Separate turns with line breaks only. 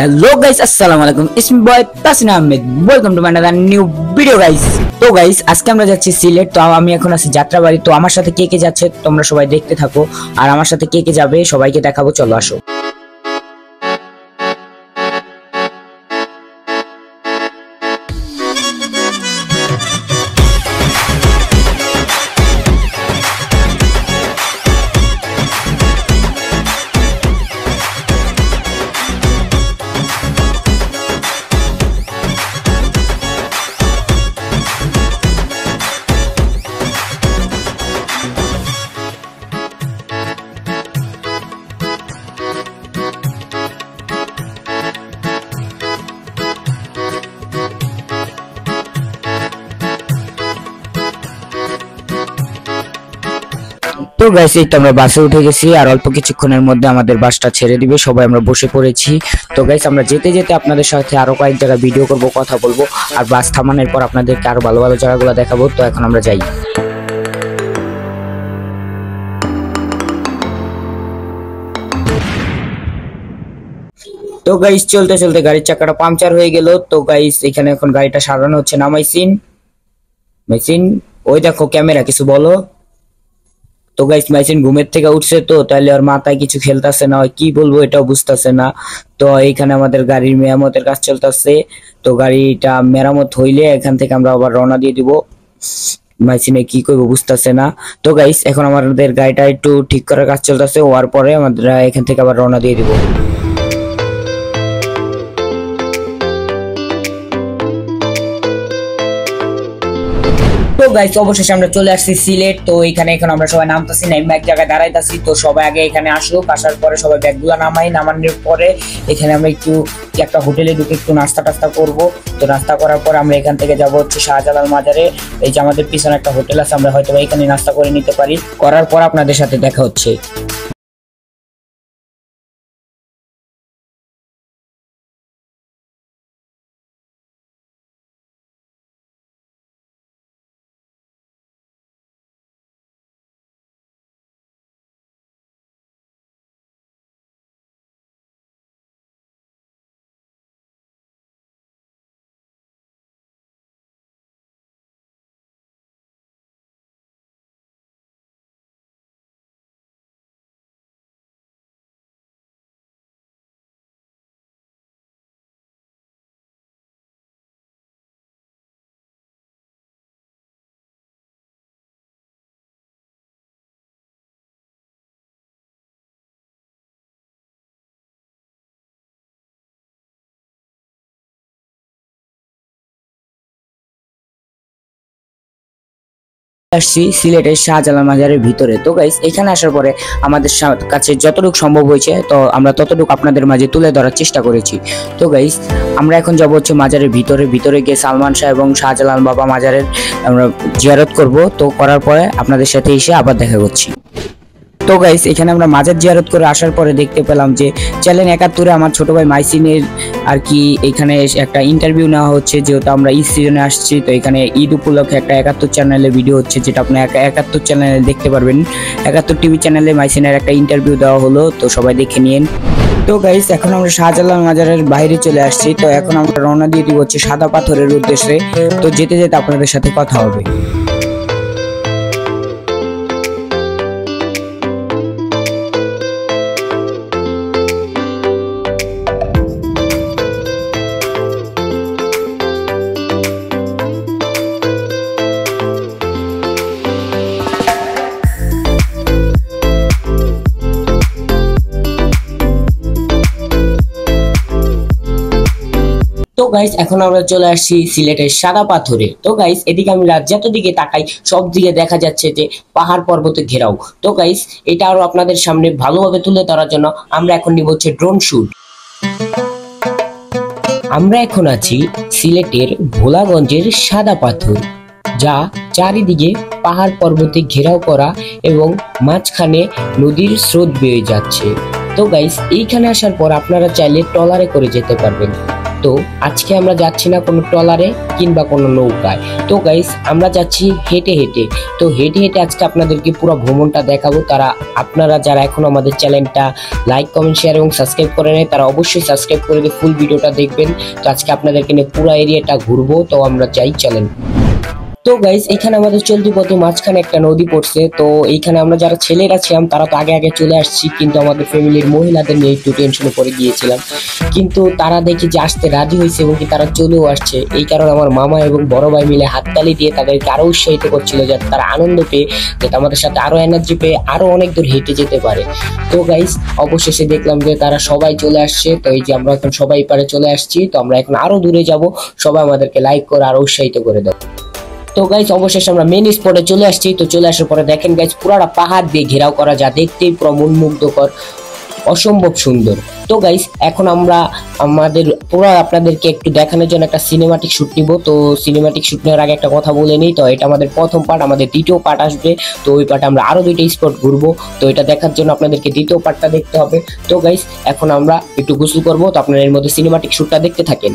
Hello guys अस्सलाम वालेकुम it's me boy Tasin Ahmed welcome to my another new video guys. তো guys আজকে আমরা যাচ্ছি সিলেট। তো আমি এখন আছি যাত্রাবাড়ি। তো আমার সাথে কে কে যাচ্ছে তোমরা সবাই দেখতে থাকো, আর আমার সাথে কে কে যাবে সবাইকে দেখাবো, চলো আসো। তো গাইস এই তো আমরা বাসে উঠে গেছি, আর অল্প কিছুক্ষণের মধ্যে আমাদের বাসটা ছেড়ে দিবে, সবাই আমরা বসে পড়েছি। তো গাইস আমরা যেতে যেতে আপনাদের সাথে আরো কয়েক জায়গা ভিডিও করব, কথা বলবো, আর বাস থামানোর পর আপনাদেরকে আরো ভালো ভালো জায়গাগুলো দেখাবো। তো এখন আমরা যাই। তো গাইস চলতে চলতে গাড়ির চাকাটা পাংচার হয়ে গেল। তো গাইস এখানে এখন গাড়িটা সারানো হচ্ছে না। মাইসিন ওই দেখো ক্যামেরা, কিছু বলো। তো গাইস মাইসিন ঘুমের থেকে উঠছে, তো তাহলে আর মাথায় কিছু খেলতেছে না, কি বলবো এটাও বুঝতেছে না। তো এইখানে আমাদের গাড়ির মেরামতের কাজ চলতেছে। তো গাড়িটা মেরামত হইলে এখান থেকে আমরা আবার রওনা দিয়ে দিব। মাইসিনে কি করবো বুঝতেছে না। তো গাইস এখন আমাদের গাড়িটা একটু ঠিক করার কাজ চলতেছে, হওয়ার পরে আমাদের এখান থেকে আবার রওনা দিয়ে দিব। তো গাইস অবশেষে আমরা চলে আসছি সিলেট। তো এখানে এখন আমরা সবাই নামতেছি, নাইমা এক জায়গায় দাঁড়াইতেছি। তো সবাই আগে এখানে আসুক, আসার পরে সবাই ব্যাগগুলো নামানোর পরে এখানে আমরা একটু একটা হোটেলে ঢুকে একটু নাস্তা টাস্তা করবো। তো নাস্তা করার পর আমরা এখান থেকে যাবো হচ্ছে শাহজালাল মাজারে। এই যে আমাদের পিছনে একটা হোটেল আছে, আমরা হয়তো এখানে নাস্তা করে নিতে পারি। করার পর আপনাদের সাথে দেখা হচ্ছে। আসছি সিলেটের শাহজালাল মাজারের ভিতরে। তো গাইস এখানে আসার পরে আমাদের কাছে যতটুকু সম্ভব হয়েছে তো আমরা ততটুকু আপনাদের মাঝে তুলে ধরার চেষ্টা করেছি। তো গাইস আমরা এখন যাব হচ্ছে মাজারের ভিতরে গিয়ে সালমান শাহ এবং শাহজালাল বাবা মাজারের আমরা জিয়ারত করব। তো করার পরে আপনাদের সাথে এসে আবার দেখা করছি। তো গাইস এখানে আমরা মাজার জিয়ারত করে আসার পরে দেখতে পেলাম যে চ্যানেল ৭১-এ আমার ছোট ভাই মাইসিনের আর কি এখানে একটা ইন্টারভিউ নেওয়া হচ্ছে, যেহেতু আমরা ঈদ সিজনে আসছি। তো এখানে ঈদ উপলক্ষে একটা ৭১ চ্যানেলে ভিডিও হচ্ছে, যেটা আপনি ৭১ চ্যানেলে দেখতে পারবেন। ৭১ টিভি চ্যানেলে মাইসিনের একটা ইন্টারভিউ দেওয়া হলো, তো সবাই দেখে নিন। তো গাইস এখন আমরা শাহজালাল মাজারের বাইরে চলে আসছি। তো এখন আমরা রওনা দিয়ে দিব হচ্ছে সাদা পাথরের উদ্দেশ্যে। তো যেতে যেতে আপনাদের সাথে কথা হবে। তো গাইস এখন আমরা চলে আসছি সিলেটের সাদা পাথরে। তো গাইস এদিকে আমি রাত যত দিকে তাকাই সব দিকে দেখা যাচ্ছে যে পাহাড় পর্বতে ঘেরাও। তো গাইস এটা আরো আপনাদের সামনে ভালোভাবে তুলে ধরার জন্য আমরা এখন নিব হচ্ছে ড্রোন শুট। আমরা এখন আছি সিলেটের ভোলাগঞ্জের সাদা পাথর, যা চারিদিকে পাহাড় পর্বতে ঘেরাও করা এবং মাঝখানে নদীর স্রোত বয়ে যাচ্ছে। তো গাইস এইখানে আসার পর আপনারা চাইলে ট্রলারে করে যেতে পারবেন। তো আজকে আমরা যাচ্ছি না কোনো ট্রলারে কিংবা কোনো নৌকায়। তো গাইস আমরা যাচ্ছি হেঁটে হেঁটে। তো হেঁটে হেঁটে আজকে আপনাদেরকে পুরো ভ্রমণটা দেখাবো। আপনারা যারা এখনো আমাদের চ্যানেলটা লাইক কমেন্ট শেয়ার এবং সাবস্ক্রাইব করে নেয় তারা অবশ্যই সাবস্ক্রাইব করে দিয়ে ফুল ভিডিওটা দেখবেন। তো আজকে আপনাদেরকে নিয়ে পুরো এরিয়াটা ঘুরবো। তো আমরা যাই, চলেন। তো গাইস এখানে আমাদের চলতি পথে মাঝখানে একটা নদী পড়ছে। তো এইখানে আমরা যারা ছেলেরা ছিলাম তারা তো আগে আগে চলে আসছি, কিন্তু আমাদের ফ্যামিলির মহিলাদের নিয়ে একটু টেনশনে পড়ে গিয়েছিলাম। কিন্তু তারা দেখি যে আসতে রাজি হয়েছে এবং কি তারা চলেও আসছে। এই কারণে আমার মামা এবং বড় ভাই মিলে হাততালি দিয়ে তাদেরকে আরো উৎসাহিত করছিল যাতে তারা আনন্দ পেয়ে, যাতে আমাদের সাথে আরো এনার্জি পেয়ে আরো অনেক দূর হেঁটে যেতে পারে। তো গাইস অবশেষে দেখলাম যে তারা সবাই চলে আসছে। তো এই যে আমরা এখন সবাই পারে চলে আসছি। তো আমরা এখন আরো দূরে যাব, সবাই আমাদেরকে লাইক করে আরো উৎসাহিত করে দাও। তো গাইস অবশেষে আমরা মেন স্পটে চলে আসছি। তো চলে আসার পরে দেখেন গাইস পুরাটা পাহাড় দিয়ে ঘেরাও করা, যা দেখতেই পুরো মনমুগ্ধকর, অসম্ভব সুন্দর। তো গাইস এখন আমরা আমাদের পুরো আপনাদেরকে একটু দেখানোর জন্য একটা সিনেমাটিক শুট নিব। তো সিনেমাটিক শুট নেওয়ার আগে একটা কথা বলে নিই, তো এটা আমাদের প্রথম পার্ট, আমাদের দ্বিতীয় পার্ট আসবে। তো ওই পার্টে আমরা আরো 2টা স্পট ঘুরবো। তো এটা দেখার জন্য আপনাদেরকে দ্বিতীয় পার্টটা দেখতে হবে। তো গাইস এখন আমরা একটু গোসল করবো। তো আপনারা এর মধ্যে সিনেমাটিক শুটটা দেখতে থাকেন।